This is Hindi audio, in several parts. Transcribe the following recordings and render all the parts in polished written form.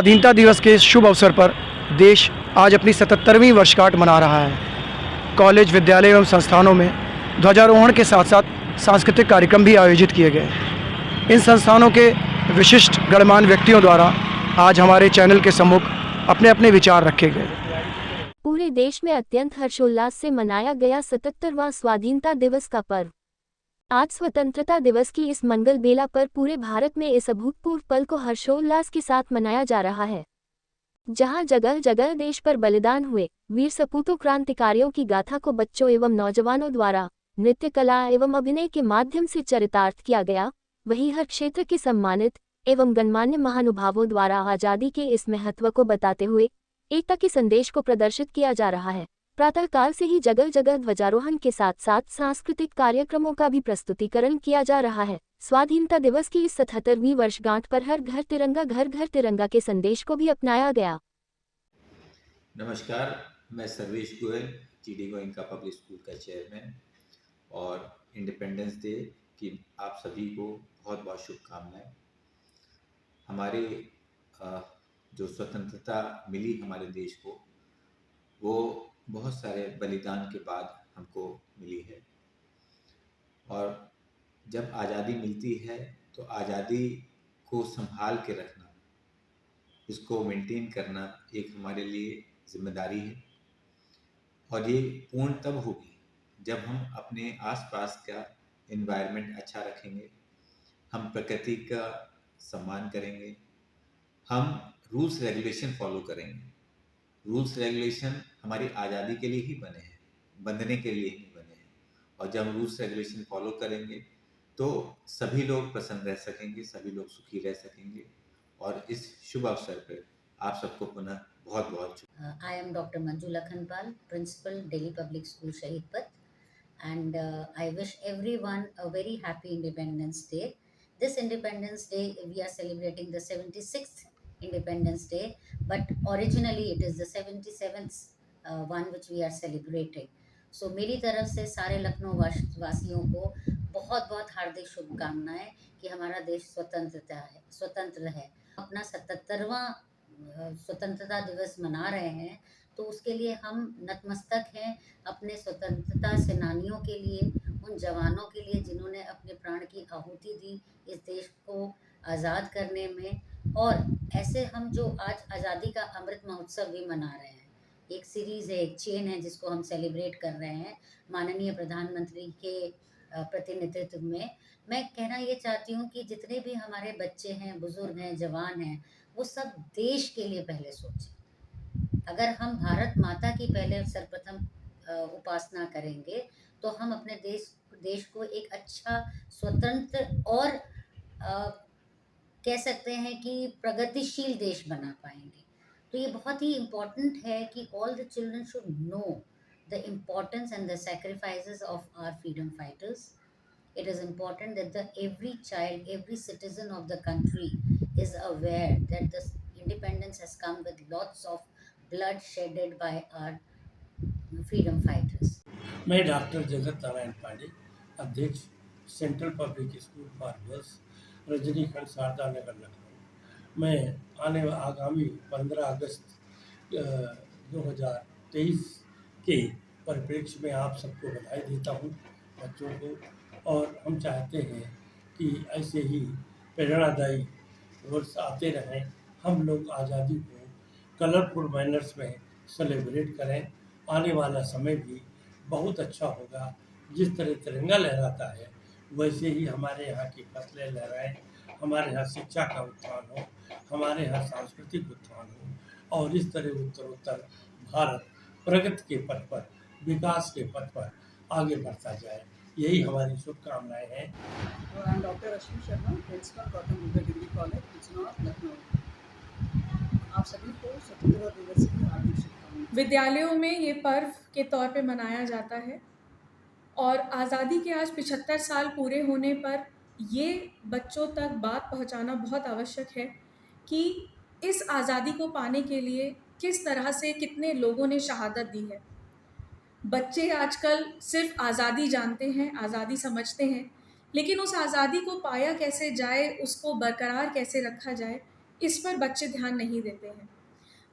स्वाधीनता दिवस के इस शुभ अवसर पर देश आज अपनी 77वीं वर्षगांठ मना रहा है। कॉलेज, विद्यालय एवं संस्थानों में ध्वजारोहण के साथ साथ सांस्कृतिक कार्यक्रम भी आयोजित किए गए। इन संस्थानों के विशिष्ट गणमान्य व्यक्तियों द्वारा आज हमारे चैनल के सम्मुख अपने अपने विचार रखे गए। पूरे देश में अत्यंत हर्षोल्लास से मनाया गया 77वां स्वाधीनता दिवस का पर्व। आज स्वतंत्रता दिवस की इस मंगल बेला पर पूरे भारत में इस अभूतपूर्व पल को हर्षोल्लास के साथ मनाया जा रहा है। जहां जगह जगह देश पर बलिदान हुए वीर सपूतों क्रांतिकारियों की गाथा को बच्चों एवं नौजवानों द्वारा नृत्य कला एवं अभिनय के माध्यम से चरितार्थ किया गया, वहीं हर क्षेत्र के सम्मानित एवं गणमान्य महानुभावों द्वारा आज़ादी के इस महत्व को बताते हुए एकता के संदेश को प्रदर्शित किया जा रहा है। प्रातःकाल से ही जगह जगह ध्वजारोहण के साथ साथ सांस्कृतिक कार्यक्रमों का भी प्रस्तुतिकरण किया जा रहा है। स्वाधीनता दिवस की इस 77वीं वर्षगांठ पर हर घर तिरंगा के संदेश को भी अपनाया गया। नमस्कार, मैं Sarvesh Goyal, GD Goenka public school का चेयरमैन, और इंडिपेंडेंस डे की आप सभी को बहुत बहुत शुभकामनाएं। हमारे जो स्वतंत्रता मिली हमारे देश को, वो बहुत सारे बलिदान के बाद हमको मिली है। और जब आज़ादी मिलती है तो आज़ादी को संभाल के रखना, इसको मेंटेन करना एक हमारे लिए जिम्मेदारी है। और ये पूर्ण तब होगी जब हम अपने आसपास का एनवायरनमेंट अच्छा रखेंगे, हम प्रकृति का सम्मान करेंगे, हम रूल्स रेगुलेशन फॉलो करेंगे। रूल्स रेगुलेशन हमारी आज़ादी के लिए ही बने हैं, बंधने के लिए ही बने हैं। और जब हम रूल्स रेगुलेशन फॉलो करेंगे तो सभी लोग प्रसन्न रह सकेंगे, सभी लोग सुखी रह सकेंगे। और इस शुभ अवसर पर आप सबको पुनः बहुत बहुत शुभ। I am Dr. Manju Lakhanpal, Principal, Delhi Public School, Shahidpat, and I wish everyone a very happy Independence Day. This Independence Day, we are celebrating the 76th Independence Day, but originally it is the 77th one which we are celebrating. So मेरी तरफ से सारे लखनऊ वासियों को बहुत बहुत हार्दिक शुभकामनाएं कि हमारा देश स्वतंत्र है। अपना 77वां स्वतंत्रता दिवस मना रहे हैं, तो उसके लिए हम नतमस्तक हैं अपने स्वतंत्रता सेनानियों के लिए, उन जवानों के लिए जिन्होंने अपने प्राण की आहुति दी इस देश को आज़ाद करने में। और ऐसे हम जो आज आज़ादी का अमृत महोत्सव भी मना रहे हैं, एक सीरीज़ है, एक चेन है जिसको हम सेलिब्रेट कर रहे हैं माननीय प्रधानमंत्री के प्रतिनिधित्व में। मैं कहना ये चाहती हूँ कि जितने भी हमारे बच्चे हैं, बुजुर्ग हैं, जवान हैं, वो सब देश के लिए पहले सोचें। अगर हम भारत माता की पहले सर्वप्रथम उपासना करेंगे तो हम अपने देश को एक अच्छा, स्वतंत्र और कह सकते हैं कि प्रगतिशील देश बना पाएंगे। तो ये बहुत ही इम्पोर्टेंट है कि all the children should know the importance and the sacrifices of our freedom fighters. It is important that every child, every citizen of the country is aware that this independence has come with lots of blood shedded by our freedom fighters. मैं डॉक्टर जगत नारायण पांडे, अध्यक्ष central public school for girls, Rajnikhand Sharda Nagar, Lucknow. मैं आगामी 15 अगस्त 2023 के परिप्रेक्ष्य में आप सबको बधाई देता हूँ, बच्चों को। और हम चाहते हैं कि ऐसे ही प्रेरणादायी वर्ष आते रहें, हम लोग आज़ादी को कलरफुल मैनर्स में सेलिब्रेट करें। आने वाला समय भी बहुत अच्छा होगा। जिस तरह तिरंगा लहराता है वैसे ही हमारे यहाँ की फसलें लहराएं, हमारे यहाँ शिक्षा का उत्थान हो, हमारे यहाँ सांस्कृतिक उत्थान हो, और इस तरह उत्तरोत्तर भारत प्रगति के पथ पर, विकास के पथ पर आगे बढ़ता जाए। यही हमारी शुभकामनाएं हैं। I am doctor Ashwin Sharma, principal Gautam Buddha degree college, Bijnor, Lucknow. आप सभी को स्वतंत्रता दिवस की हार्दिक शुभकामनाएं। विद्यालयों में ये पर्व के तौर पे मनाया जाता है, और आज़ादी के आज 75 साल पूरे होने पर ये बच्चों तक बात पहुंचाना बहुत आवश्यक है कि इस आज़ादी को पाने के लिए किस तरह से कितने लोगों ने शहादत दी है। बच्चे आजकल सिर्फ आज़ादी जानते हैं, आज़ादी समझते हैं, लेकिन उस आज़ादी को पाया कैसे जाए, उसको बरकरार कैसे रखा जाए, इस पर बच्चे ध्यान नहीं देते हैं।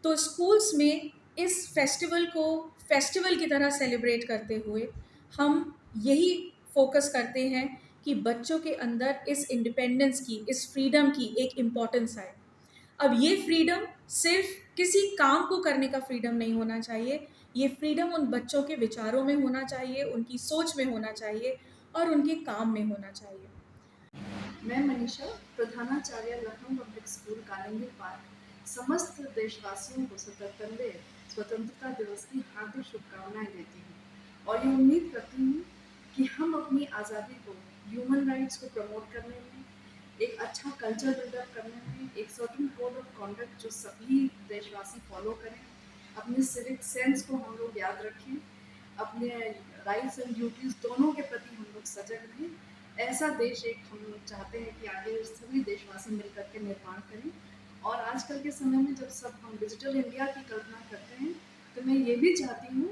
तो स्कूल्स में इस फेस्टिवल को फेस्टिवल की तरह सेलिब्रेट करते हुए हम यही फोकस करते हैं कि बच्चों के अंदर इस इंडिपेंडेंस की, इस फ्रीडम की एक इम्पॉर्टेंस आए। अब ये फ्रीडम सिर्फ किसी काम को करने का फ्रीडम नहीं होना चाहिए, ये फ्रीडम उन बच्चों के विचारों में होना चाहिए, उनकी सोच में होना चाहिए और उनके काम में होना चाहिए। मैं मनीषा, प्रधानाचार्य Lucknow public school Kalindi park, समस्त देशवासियों को 77वें स्वतंत्रता दिवस की हार्दिक शुभकामनाएं देती हूँ और ये उम्मीद करती हूँ कि हम अपनी आज़ादी को, ह्यूमन राइट्स को प्रमोट करने में, एक अच्छा कल्चर बिल्डअप करने में, एक सर्टेन कोड ऑफ कॉन्डक्ट जो सभी देशवासी फॉलो करें, अपने सिविक सेंस को हम लोग याद रखें, अपने राइट्स एंड ड्यूटीज़ दोनों के प्रति हम लोग सजग रहें। ऐसा देश एक हम लोग चाहते हैं कि आगे सभी देशवासी मिलकर के निर्माण करें। और आजकल के समय में जब सब हम डिजिटल इंडिया की कल्पना करते हैं तो मैं ये भी चाहती हूँ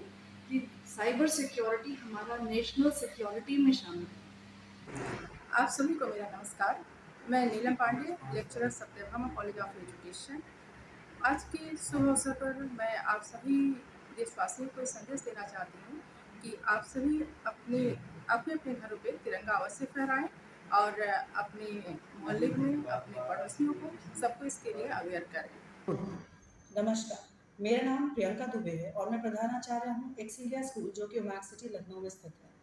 कि साइबर सिक्योरिटी हमारा नेशनल सिक्योरिटी में शामिल है। आप सभी को मेरा नमस्कार। मैं Neelam Pandey, lecturer Satyabhama college of education. आज के शुभ अवसर पर मैं आप सभी देशवासियों को संदेश देना चाहती हूँ कि आप सभी अपने अपने घरों पे तिरंगा अवश्य फहराएं और अपने मोहल्ले में अपने पड़ोसियों को सबको इसके लिए अवेयर करें। नमस्कार, मेरा नाम प्रियंका दुबे है और मैं प्रधानाचार्य हूँ एक्सीलिया स्कूल जो कि ओमैक सिटी लखनऊ में स्थित है।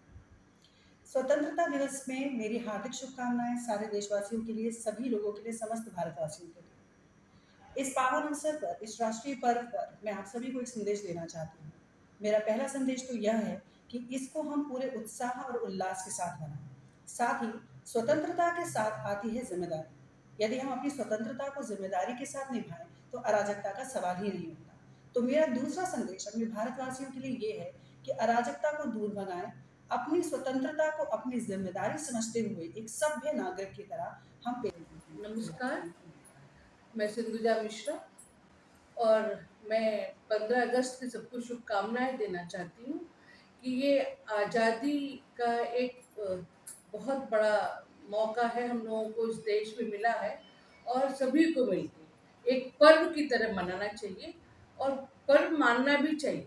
स्वतंत्रता दिवस में मेरी हार्दिक शुभकामनाएं सारे देशवासियों के लिए, सभी लोगों के लिए, समस्त भारतवासियों के लिए। इस पावन अवसर पर, इस राष्ट्रीय पर्व पर मैं आप सभी को एक संदेश देना चाहती हूँ। मेरा पहला संदेश तो यह है कि इसको हम पूरे उत्साह और उल्लास के साथ मनाएं। साथ ही स्वतंत्रता के साथ आती है जिम्मेदारी। यदि हम अपनी स्वतंत्रता को जिम्मेदारी के साथ निभाएं तो अराजकता का सवाल ही नहीं होता। तो मेरा दूसरा संदेश अपने भारतवासियों के लिए ये है कि अराजकता को दूर भगाएं, अपनी स्वतंत्रता को अपनी जिम्मेदारी समझते हुए एक सभ्य नागरिक की तरह हम नमस्कार, मैं सिंधुजा मिश्रा और मैं 15 अगस्त की सबको शुभकामनाएं देना चाहती हूँ कि ये आज़ादी का एक बहुत बड़ा मौका है हम लोगों को इस देश में मिला है और सभी को मिलकर एक पर्व की तरह मनाना चाहिए और पर्व मानना भी चाहिए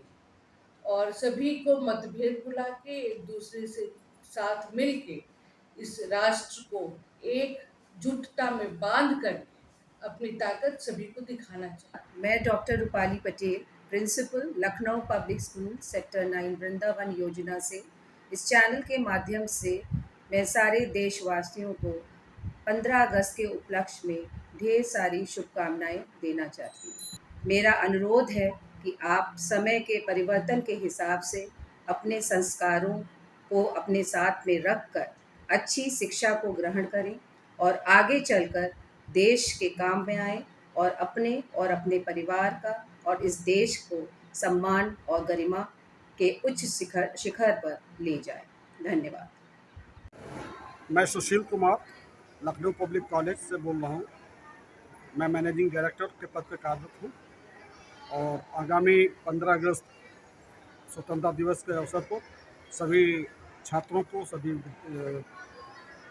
और सभी को मतभेद भुला के एक दूसरे से साथ मिल के इस राष्ट्र को एकजुटता में बांध कर अपनी ताकत सभी को दिखाना चाहिए। मैं doctor Rupali Patel, principal Lucknow public school sector 9 Vrindavan Yojana से इस चैनल के माध्यम से मैं सारे देशवासियों को 15 अगस्त के उपलक्ष्य में ढेर सारी शुभकामनाएं देना चाहती हूँ। मेरा अनुरोध है कि आप समय के परिवर्तन के हिसाब से अपने संस्कारों को अपने साथ में रखकर अच्छी शिक्षा को ग्रहण करें और आगे चलकर देश के काम में आएं और अपने परिवार का और इस देश को सम्मान और गरिमा के उच्च शिखर पर ले जाएं। धन्यवाद। मैं सुशील कुमार लखनऊ पब्लिक कॉलेज से बोल रहा हूँ। मैं मैनेजिंग डायरेक्टर के पद पर कार्यरत हूँ और आगामी 15 अगस्त स्वतंत्रता दिवस के अवसर पर सभी छात्रों को, सभी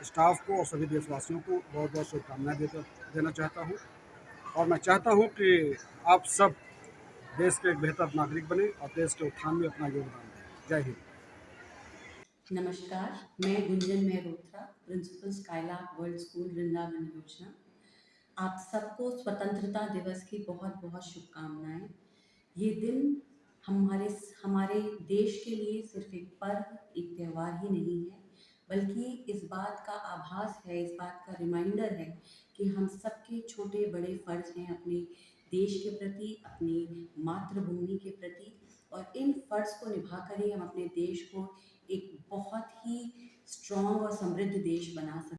स्टाफ को और सभी देशवासियों को बहुत बहुत शुभकामनाएं देना चाहता हूँ और मैं चाहता हूँ कि आप सब देश के एक बेहतर नागरिक बने और देश के उत्थान में अपना योगदान दें। जय हिंद। नमस्कार, मैं Gunjan Mehrotra, principal Skylark world school Vrindavan Yojana. आप सबको स्वतंत्रता दिवस की बहुत बहुत शुभकामनाएं। ये दिन हमारे देश के लिए सिर्फ एक पर्व, एक त्यौहार ही नहीं है, बल्कि इस बात का आभास है, इस बात का रिमाइंडर है कि हम सबके छोटे बड़े फ़र्ज हैं अपने देश के प्रति, अपनी मातृभूमि के प्रति, और इन फ़र्ज को निभाकर ही हम अपने देश को एक बहुत ही स्ट्रॉन्ग और समृद्ध देश बना सकते हैं।